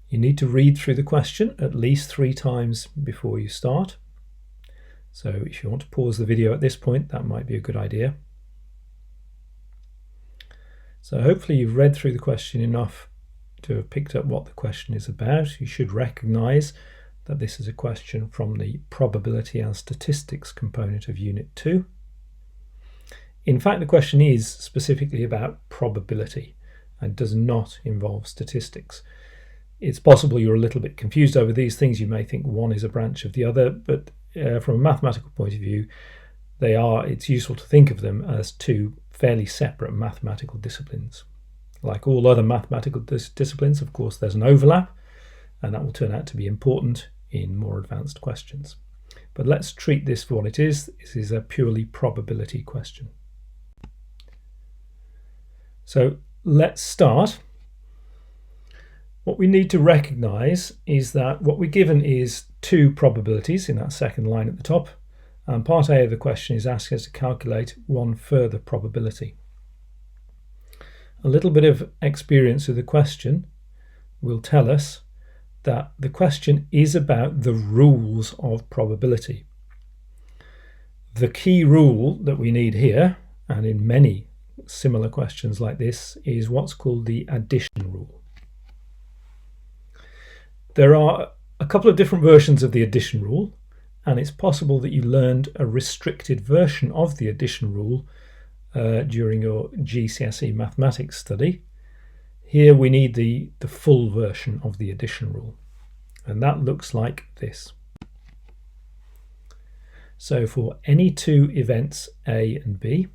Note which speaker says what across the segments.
Speaker 1: You need to read through the question at least 3 times before you start. So if you want to pause the video at this point, that might be a good idea. So hopefully you've read through the question enough to have picked up what the question is about. You should recognize that this is a question from the probability and statistics component of Unit 2. In fact, the question is specifically about probability and does not involve statistics. It's possible you're a little bit confused over these things. You may think one is a branch of the other, but from a mathematical point of view, it's useful to think of them as 2 fairly separate mathematical disciplines. Like all other mathematical disciplines, of course, there's an overlap, and that will turn out to be important in more advanced questions. But let's treat this for what it is. This is a purely probability question. So let's start. What we need to recognize is that what we're given is 2 probabilities in that second line at the top, and part A of the question is asking us to calculate 1 further probability. A little bit of experience with the question will tell us that the question is about the rules of probability. The key rule that we need here, and in many similar questions like this, is what's called the addition rule. There are a couple of different versions of the addition rule, and it's possible that you learned a restricted version of the addition rule during your GCSE mathematics study. Here we need the full version of the addition rule, and that looks like this. So for any 2 events A and B,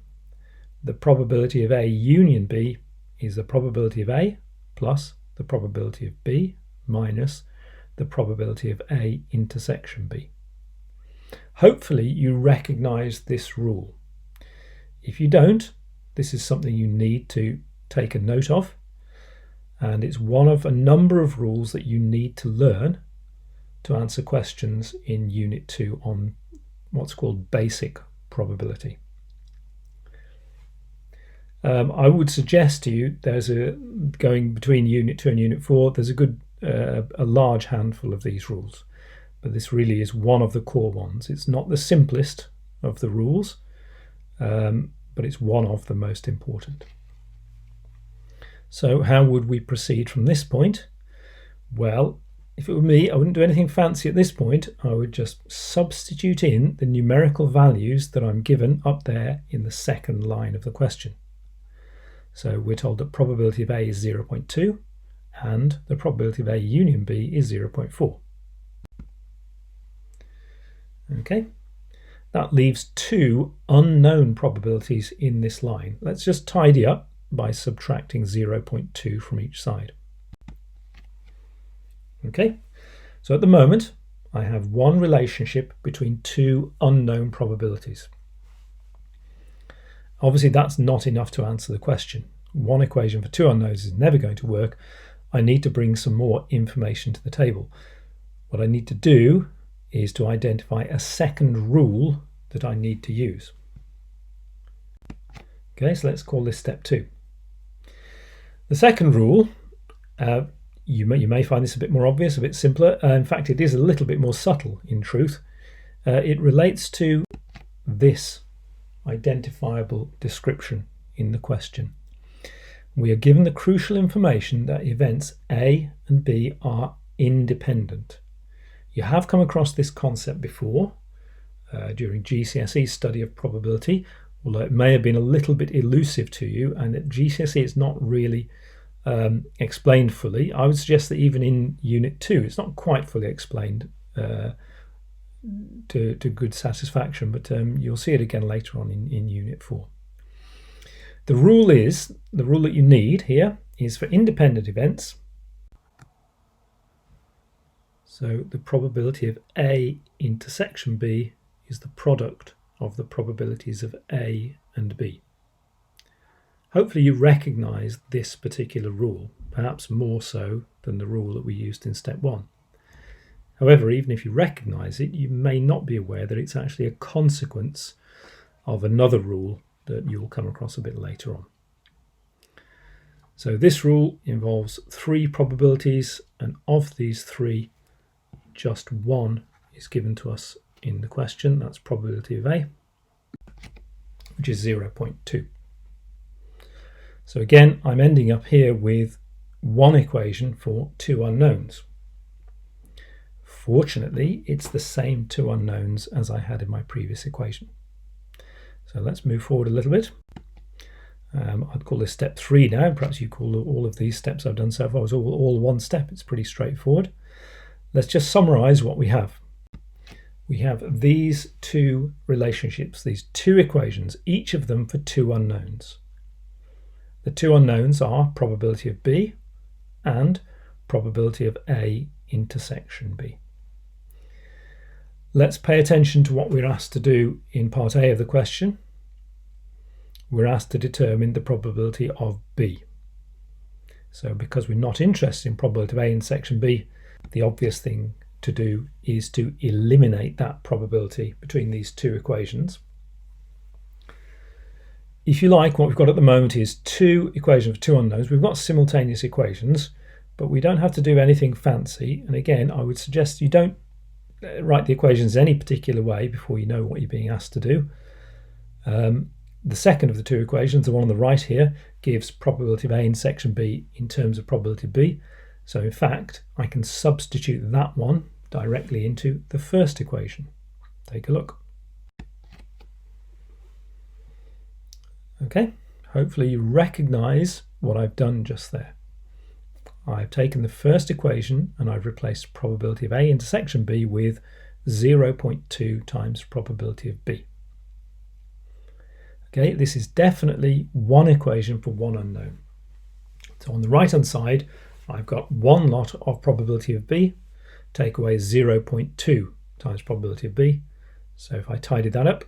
Speaker 1: the probability of A union B is the probability of A plus the probability of B minus the probability of A intersection B. Hopefully you recognize this rule. If you don't, this is something you need to take a note of, and it's one of a number of rules that you need to learn to answer questions in Unit 2 on what's called basic probability. I would suggest to you going between Unit 2 and Unit 4, there's a large handful of these rules, but this really is one of the core ones. It's not the simplest of the rules, but it's one of the most important. So how would we proceed from this point? Well, if it were me, I wouldn't do anything fancy at this point. I would just substitute in the numerical values that I'm given up there in the second line of the question. So we're told that probability of A is 0.2 and the probability of A union B is 0.4. Okay, that leaves 2 unknown probabilities in this line. Let's just tidy up by subtracting 0.2 from each side. Okay, so at the moment I have one relationship between 2 unknown probabilities. Obviously that's not enough to answer the question. One equation for 2 unknowns is never going to work. I need to bring some more information to the table. What I need to do is to identify a second rule that I need to use. Okay, so let's call this step 2. The second rule, you may find this a bit more obvious, a bit simpler. In fact, it is a little bit more subtle in truth. It relates to this identifiable description in the question. We are given the crucial information that events A and B are independent. You have come across this concept before during GCSE study of probability, although it may have been a little bit elusive to you, and at GCSE it's not really explained fully. I would suggest that even in Unit 2 it's not quite fully explained to good satisfaction, but you'll see it again later on in Unit 4. The rule that you need here is for independent events. So the probability of A intersection B is the product of the probabilities of A and B. Hopefully you recognize this particular rule, perhaps more so than the rule that we used in step 1. However, even if you recognize it, you may not be aware that it's actually a consequence of another rule that you'll come across a bit later on. So this rule involves 3 probabilities, and of these 3, just 1 is given to us in the question. That's probability of A, which is 0.2. So again, I'm ending up here with 1 equation for 2 unknowns. Fortunately, it's the same 2 unknowns as I had in my previous equation. So let's move forward a little bit. I'd call this step 3 now. Perhaps you call all of these steps I've done so far as all one step. It's pretty straightforward. Let's just summarize what we have. We have these 2 relationships, these 2 equations, each of them for 2 unknowns. The 2 unknowns are probability of B and probability of A intersection B. Let's pay attention to what we're asked to do in part A of the question. We're asked to determine the probability of B. So because we're not interested in probability of A intersection B, the obvious thing to do is to eliminate that probability between these 2 equations. If you like, what we've got at the moment is 2 equations for 2 unknowns. We've got simultaneous equations, but we don't have to do anything fancy. And again, I would suggest you don't write the equations any particular way before you know what you're being asked to do. The second of the 2 equations, the one on the right here, gives probability of A intersection B in terms of probability of B. So in fact, I can substitute that one directly into the first equation. Take a look. Okay, hopefully you recognize what I've done just there. I've taken the first equation and I've replaced probability of A intersection B with 0.2 times probability of B. Okay, this is definitely 1 equation for 1 unknown. So on the right hand side, I've got 1 lot of probability of B, take away 0.2 times probability of B. So if I tidy that up,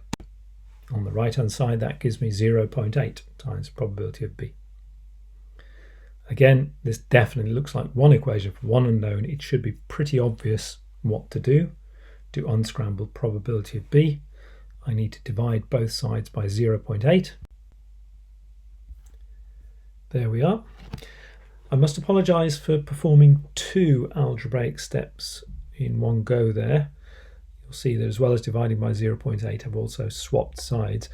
Speaker 1: on the right hand side, that gives me 0.8 times probability of B. Again, this definitely looks like 1 equation for 1 unknown. It should be pretty obvious what to do. To unscramble probability of B, I need to divide both sides by 0.8. There we are. I must apologise for performing 2 algebraic steps in one go there. You'll see that as well as dividing by 0.8, I've also swapped sides.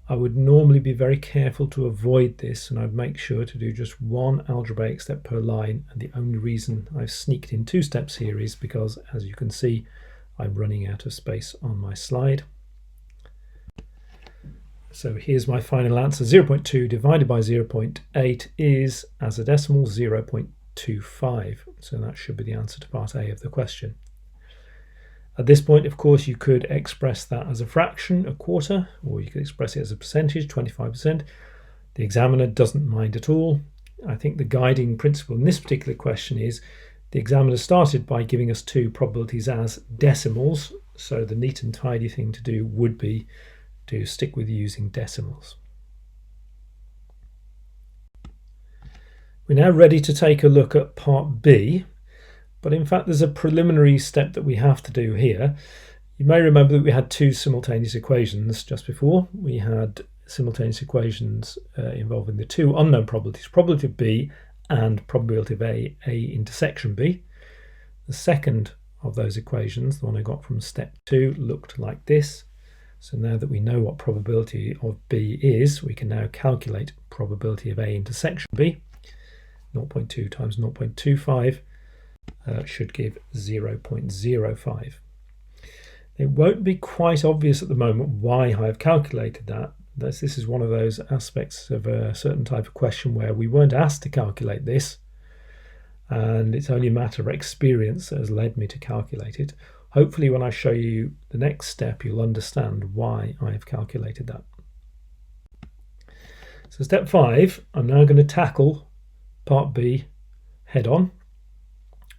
Speaker 1: I would normally be very careful to avoid this, and I'd make sure to do just 1 algebraic step per line. And the only reason I've sneaked in 2 steps here is because, as you can see, I'm running out of space on my slide. So here's my final answer. 0.2 divided by 0.8 is, as a decimal, 0.25. So that should be the answer to part A of the question. At this point, of course, you could express that as a fraction, a quarter, or you could express it as a percentage, 25%. The examiner doesn't mind at all. I think the guiding principle in this particular question is the examiner started by giving us 2 probabilities as decimals. So the neat and tidy thing to do would be to stick with using decimals. We're now ready to take a look at part B, but in fact there's a preliminary step that we have to do here. You may remember that we had 2 simultaneous equations just before. We had simultaneous equations involving the 2 unknown probabilities, probability of B and probability of A intersection B. The second of those equations, the one I got from step 2, looked like this. So now that we know what probability of B is, we can now calculate probability of A intersection B. 0.2 times 0.25 should give 0.05. It won't be quite obvious at the moment why I've calculated that. This is one of those aspects of a certain type of question where we weren't asked to calculate this, and it's only a matter of experience that has led me to calculate it. Hopefully when I show you the next step, you'll understand why I've calculated that. So step 5, I'm now going to tackle part B head on.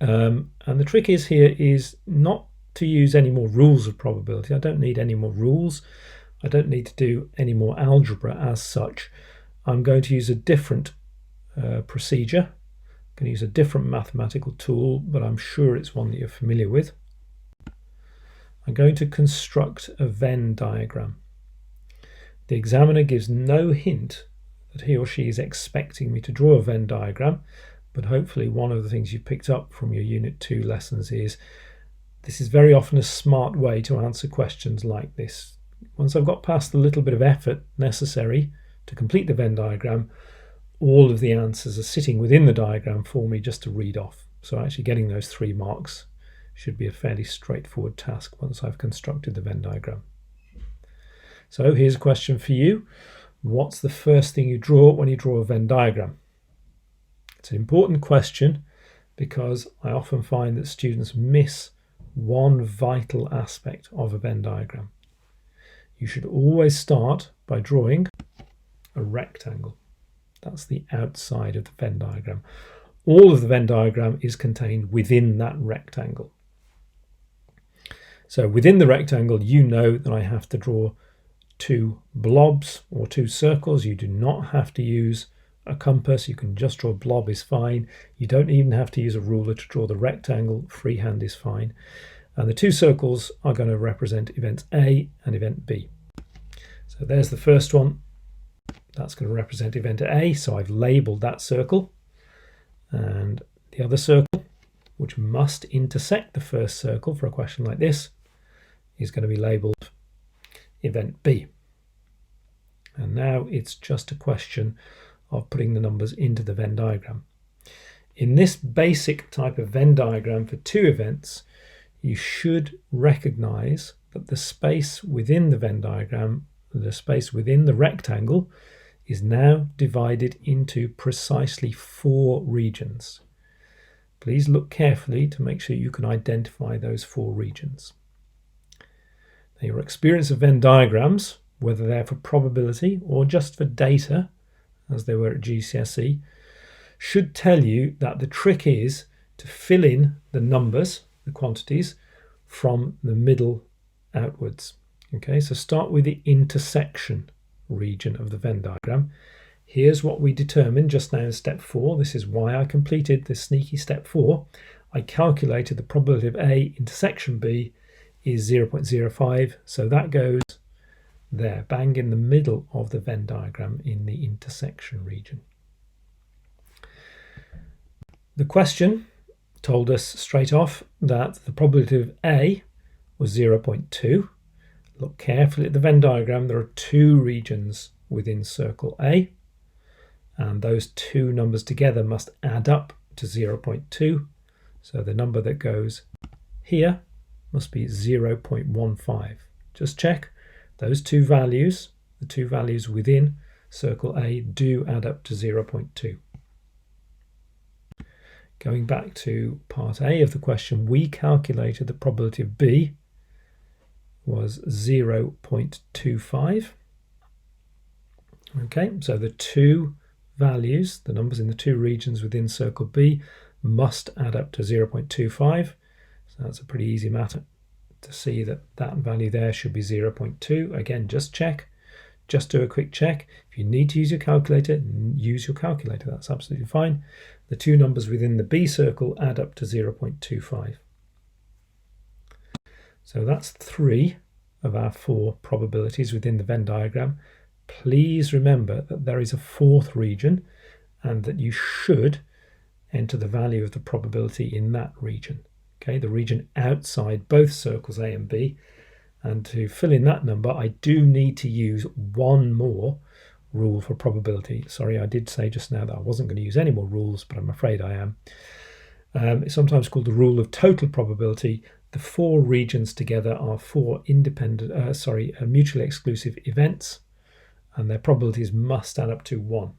Speaker 1: And the trick is not to use any more rules of probability. I don't need any more rules. I don't need to do any more algebra as such. I'm going to use a different procedure. I'm going to use a different mathematical tool, but I'm sure it's one that you're familiar with. I'm going to construct a Venn diagram. The examiner gives no hint that he or she is expecting me to draw a Venn diagram, but hopefully one of the things you picked up from your Unit 2 lessons is this is very often a smart way to answer questions like this. Once I've got past the little bit of effort necessary to complete the Venn diagram, all of the answers are sitting within the diagram for me just to read off. So actually getting those 3 marks should be a fairly straightforward task once I've constructed the Venn diagram. So here's a question for you. What's the first thing you draw when you draw a Venn diagram? It's an important question because I often find that students miss one vital aspect of a Venn diagram. You should always start by drawing a rectangle. That's the outside of the Venn diagram. All of the Venn diagram is contained within that rectangle. So within the rectangle, you know that I have to draw 2 blobs or 2 circles. You do not have to use a compass. You can just draw a blob is fine. You don't even have to use a ruler to draw the rectangle. Freehand is fine. And the 2 circles are going to represent event A and event B. So there's the first one. That's going to represent event A. So I've labeled that circle. And the other circle, which must intersect the first circle for a question like this, is going to be labeled event B. And now it's just a question of putting the numbers into the Venn diagram. In this basic type of Venn diagram for 2 events, you should recognize that the space within the Venn diagram, the space within the rectangle, is now divided into precisely 4 regions. Please look carefully to make sure you can identify those 4 regions. Now, your experience of Venn diagrams, whether they're for probability or just for data, as they were at GCSE, should tell you that the trick is to fill in the numbers, the quantities, from the middle outwards. Okay, so start with the intersection region of the Venn diagram. Here's what we determined just now in step 4. This is why I completed this sneaky step 4. I calculated the probability of A intersection B is 0.05, so that goes there, bang in the middle of the Venn diagram in the intersection region. The question told us straight off that the probability of A was 0.2. Look carefully at the Venn diagram. There are 2 regions within circle A, and those 2 numbers together must add up to 0.2. So the number that goes here must be 0.15. Just check those 2 values, the 2 values within circle A, do add up to 0.2. Going back to part A of the question, we calculated the probability of B was 0.25. Okay, so the 2 values, the numbers in the 2 regions within circle B, must add up to 0.25. So that's a pretty easy matter to see that that value there should be 0.2. Again, just check. Just do a quick check. If you need to use your calculator, use your calculator. That's absolutely fine. The 2 numbers within the B circle add up to 0.25. So that's 3 of our 4 probabilities within the Venn diagram. Please remember that there is a 4th region and that you should enter the value of the probability in that region. Okay, the region outside both circles A and B. And to fill in that number, I do need to use one more rule for probability. Sorry, I did say just now that I wasn't going to use any more rules, but I'm afraid I am. It's sometimes called the rule of total probability. The 4 regions together are 4 mutually exclusive events, and their probabilities must add up to 1.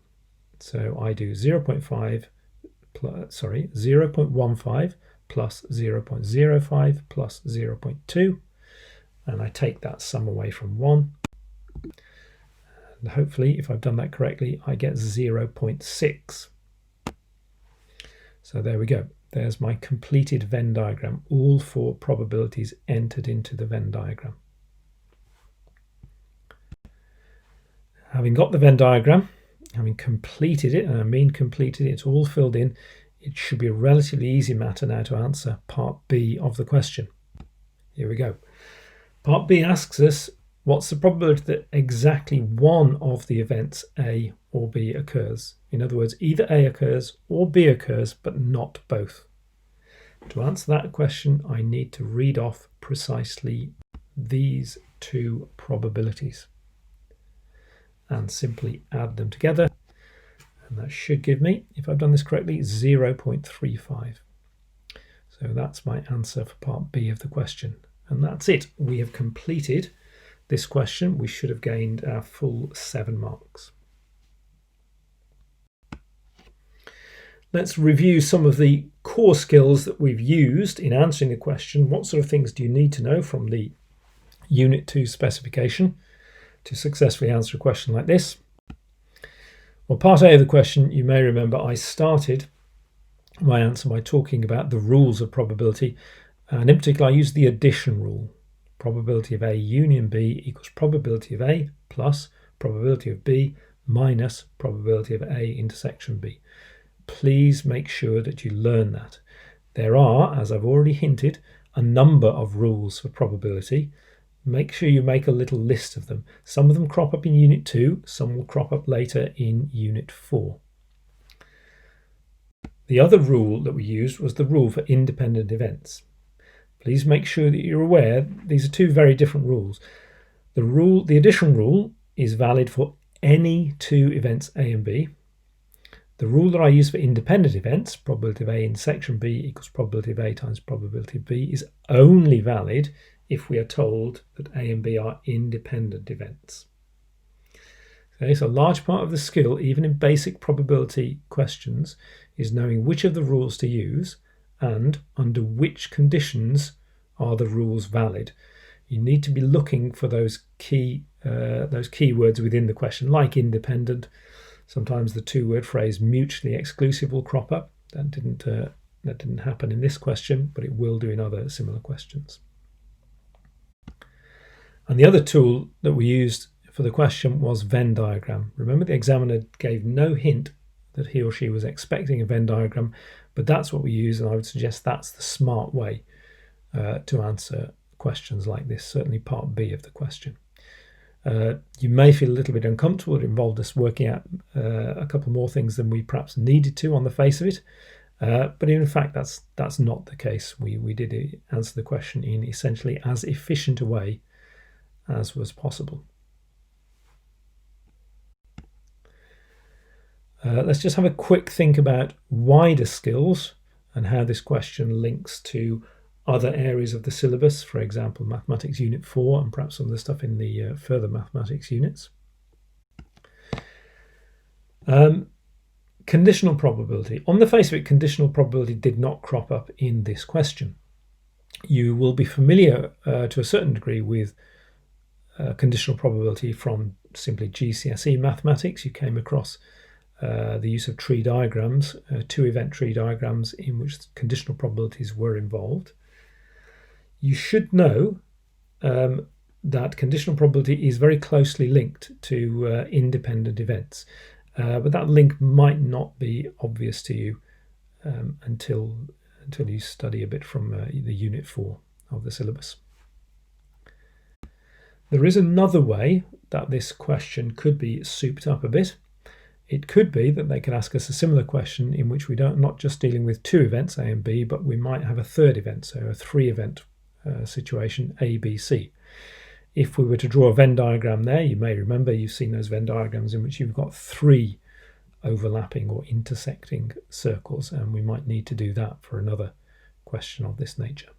Speaker 1: So I do 0.15 plus 0.05 plus 0.2, and I take that sum away from 1. And hopefully, if I've done that correctly, I get 0.6. So there we go. There's my completed Venn diagram. All 4 probabilities entered into the Venn diagram. Having got the Venn diagram, having completed it, and I mean completed it, it's all filled in, it should be a relatively easy matter now to answer part B of the question. Here we go. Part B asks us, What's the probability that exactly one of the events A or B occurs? In other words, either A occurs or B occurs, but not both. To answer that question, I need to read off precisely these two probabilities and simply add them together. And that should give me, if I've done this correctly, 0.35. So that's my answer for part B of the question. And that's it. We have completed this question. We should have gained our full 7 marks. Let's review some of the core skills that we've used in answering the question. What sort of things do you need to know from the Unit 2 specification to successfully answer a question like this? Well, part A of the question, you may remember I started my answer by talking about the rules of probability, and in particular I used the addition rule. Probability of A union B equals probability of A plus probability of B minus probability of A intersection B. Please make sure that you learn that. There are, as I've already hinted, a number of rules for probability. Make sure you make a little list of them. Some of them crop up in Unit 2, some will crop up later in Unit 4. The other rule that we used was the rule for independent events. Please make sure that you're aware these are two very different rules. The addition rule is valid for any two events A and B. The rule that I use for independent events, probability of A in section B equals probability of A times probability of B, is only valid if we are told that A and B are independent events. Okay, so a large part of the skill, even in basic probability questions, is knowing which of the rules to use and under which conditions are the rules valid. You need to be looking for those keywords within the question, like independent. Sometimes the two-word phrase mutually exclusive will crop up. That didn't happen in this question, but it will do in other similar questions. And the other tool that we used for the question was Venn diagram. Remember, the examiner gave no hint that he or she was expecting a Venn diagram, but that's what we use, and I would suggest that's the smart way to answer questions like this, certainly part B of the question. You may feel a little bit uncomfortable. It involved us working out a couple more things than we perhaps needed to on the face of it, but in fact that's not the case. We did answer the question in essentially as efficient a way as was possible. Let's just have a quick think about wider skills and how this question links to other areas of the syllabus, for example, Mathematics Unit 4 and perhaps some of the stuff in the further mathematics units. Conditional probability. On the face of it, conditional probability did not crop up in this question. You will be familiar to a certain degree with conditional probability from simply GCSE mathematics. You came across the use of tree diagrams, two event tree diagrams in which conditional probabilities were involved. You should know that conditional probability is very closely linked to independent events, but that link might not be obvious to you until you study a bit from the Unit 4 of the syllabus. There is another way that this question could be souped up a bit. It could be that they could ask us a similar question in which we don't not just dealing with two events A and B, but we might have a third event, so a three-event situation A, B, C. If we were to draw a Venn diagram there, you may remember you've seen those Venn diagrams in which you've got three overlapping or intersecting circles, and we might need to do that for another question of this nature.